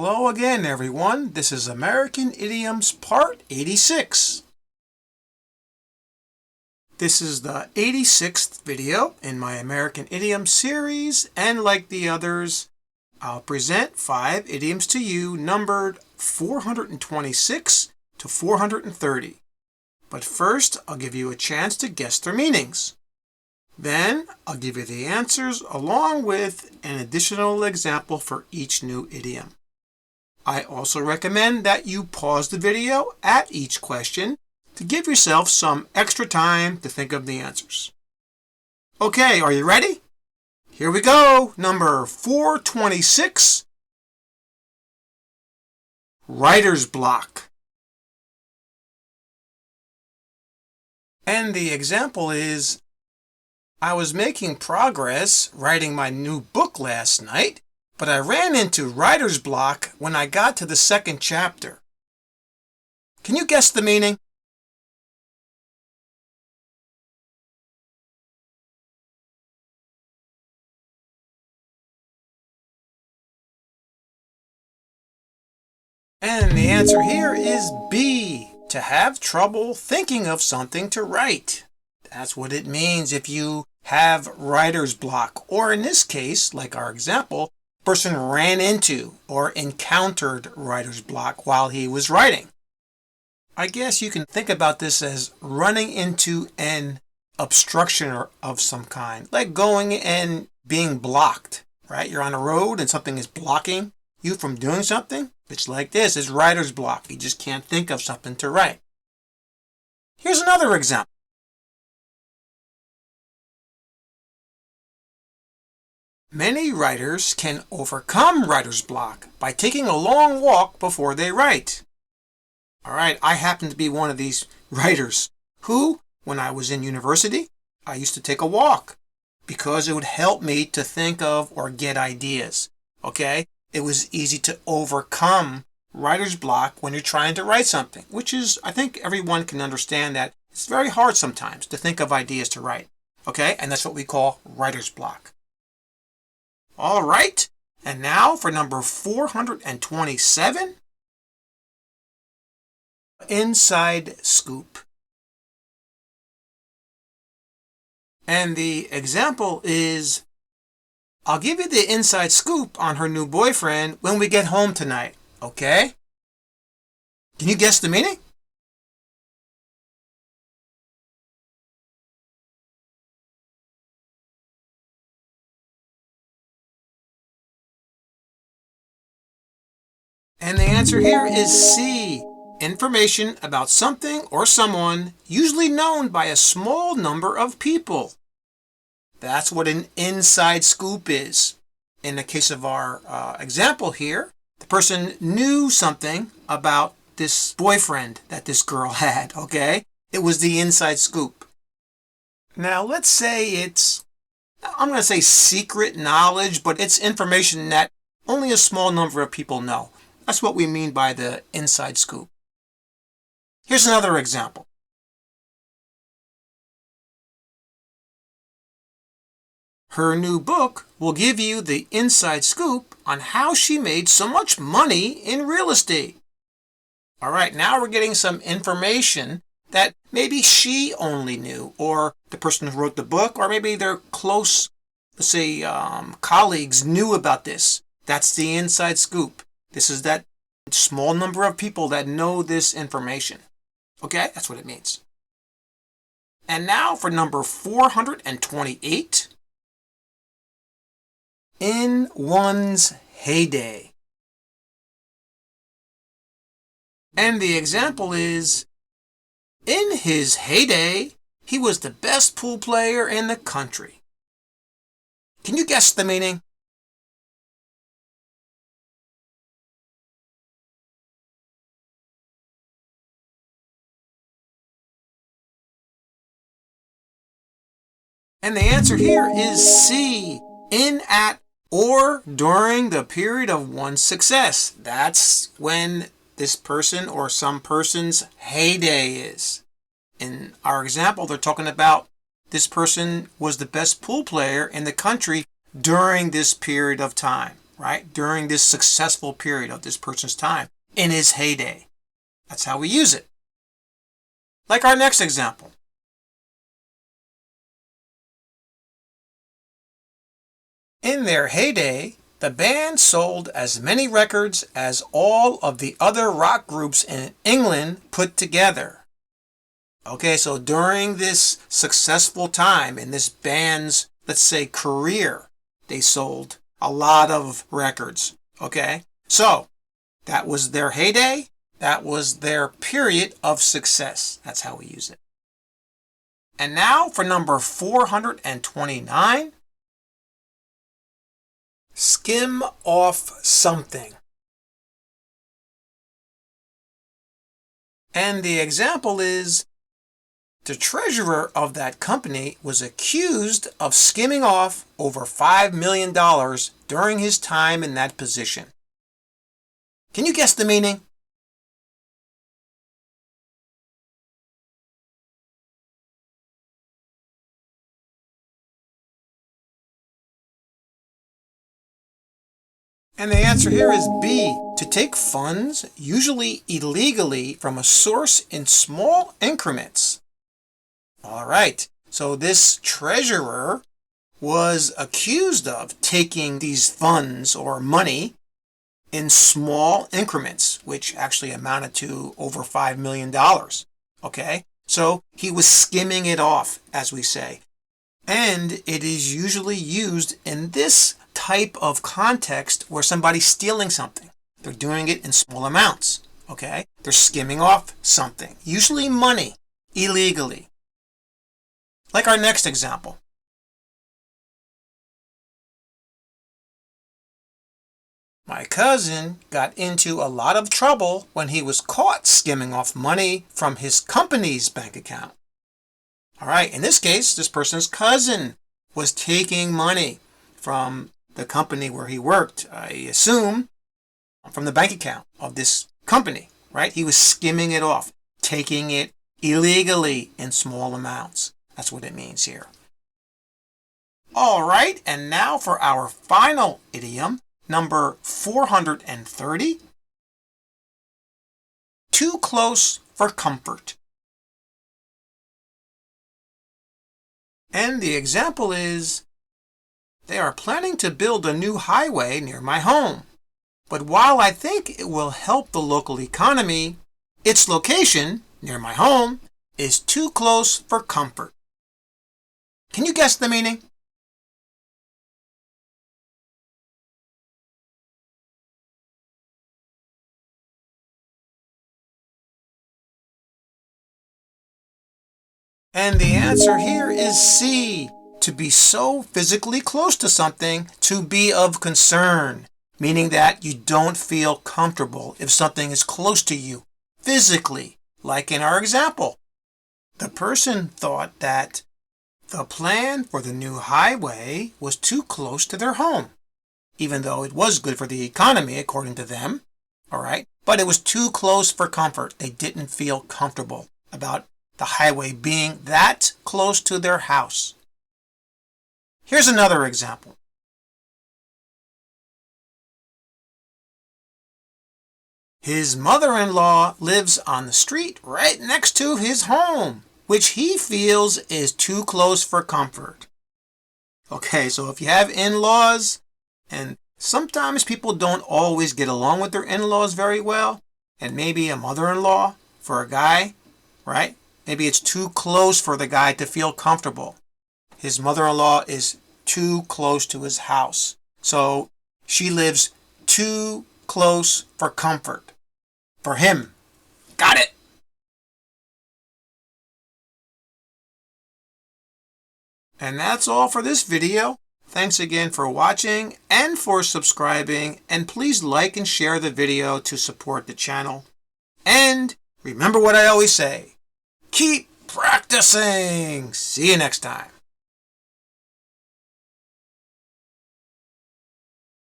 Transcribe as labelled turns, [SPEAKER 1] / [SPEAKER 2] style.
[SPEAKER 1] Hello again, everyone. This is American Idioms Part 86. This is the 86th video in my American Idioms series, and like the others, I'll present 5 idioms to you numbered 426 to 430. But first, I'll give you a chance to guess their meanings. Then, I'll give you the answers along with an additional example for each new idiom. I also recommend that you pause the video at each question to give yourself some extra time to think of the answers. Okay, are you ready? Here we go. Number 426. Writer's block. And the example is, I was making progress writing my new book last night, but I ran into writer's block when I got to the 2nd chapter. Can you guess the meaning? And the answer here is B, to have trouble thinking of something to write. That's what it means if you have writer's block, or in this case, like our example, person ran into or encountered writer's block while he was writing. I guess you can think about this as running into an obstruction of some kind, like going and being blocked, right? You're on a road and something is blocking you from doing something. It's like this, it's writer's block. You just can't think of something to write. Here's another example. Many writers can overcome writer's block by taking a long walk before they write. All right, I happen to be one of these writers who, when I was in university, I used to take a walk because it would help me to think of or get ideas. Okay? It was easy to overcome writer's block when you're trying to write something, which is, I think everyone can understand that it's very hard sometimes to think of ideas to write. Okay? And that's what we call writer's block. All right, and now for number 427, inside scoop. And the example is, I'll give you the inside scoop on her new boyfriend when we get home tonight, okay? Can you guess the meaning? And the answer here is C, information about something or someone usually known by a small number of people. That's what an inside scoop is. In the case of our example here, the person knew something about this boyfriend that this girl had, okay? It was the inside scoop. Now let's say it's, I'm going to say secret knowledge, but it's information that only a small number of people know. That's what we mean by the inside scoop. Here's another example. Her new book will give you the inside scoop on how she made so much money in real estate. All right, now we're getting some information that maybe she only knew, or the person who wrote the book, or maybe their close, let's say, colleagues knew about this. That's the inside scoop. This is that small number of people that know this information. Okay, that's what it means. And now for number 428. In one's heyday. And the example is, in his heyday, he was the best pool player in the country. Can you guess the meaning? And the answer here is C, in, at, or during the period of one's success. That's when this person or some person's heyday is. In our example, they're talking about this person was the best pool player in the country during this period of time. right? During this successful period of this person's time, in his heyday. That's how we use it. Like our next example. In their heyday, the band sold as many records as all of the other rock groups in England put together. Okay, so during this successful time in this band's, let's say, career, they sold a lot of records. Okay, so that was their heyday. That was their period of success. That's how we use it. And now for number 429. Skim off something. And the example is, the treasurer of that company was accused of skimming off over $5 million during his time in that position. Can you guess the meaning? And the answer here is B, to take funds, usually illegally, from a source in small increments. All right, so this treasurer was accused of taking these funds or money in small increments, which actually amounted to over $5 million. Okay, so he was skimming it off, as we say. And it is usually used in this type of context where somebody's stealing something. They're doing it in small amounts. Okay? They're skimming off something, usually money, illegally. Like our next example. My cousin got into a lot of trouble when he was caught skimming off money from his company's bank account. All right, in this case, this person's cousin was taking money from the company where he worked, I assume, from the bank account of this company, right? He was skimming it off, taking it illegally in small amounts. That's what it means here. All right, and now for our final idiom, number 430. Too close for comfort. And the example is, they are planning to build a new highway near my home. But while I think it will help the local economy, its location, near my home, is too close for comfort. Can you guess the meaning? And the answer here is C. To be so physically close to something, to be of concern, meaning that you don't feel comfortable if something is close to you physically, like in our example. The person thought that the plan for the new highway was too close to their home, even though it was good for the economy, according to them, all right? But it was too close for comfort. They didn't feel comfortable about the highway being that close to their house. Here's another example. His mother-in-law lives on the street right next to his home, which he feels is too close for comfort. Okay, so if you have in-laws, and sometimes people don't always get along with their in-laws very well, and maybe a mother-in-law for a guy, right? Maybe it's too close for the guy to feel comfortable. His mother-in-law is too close to his house. So she lives too close for comfort. For him. Got it? And that's all for this video. Thanks again for watching and for subscribing. And please like and share the video to support the channel. And remember what I always say. Keep practicing. See you next time.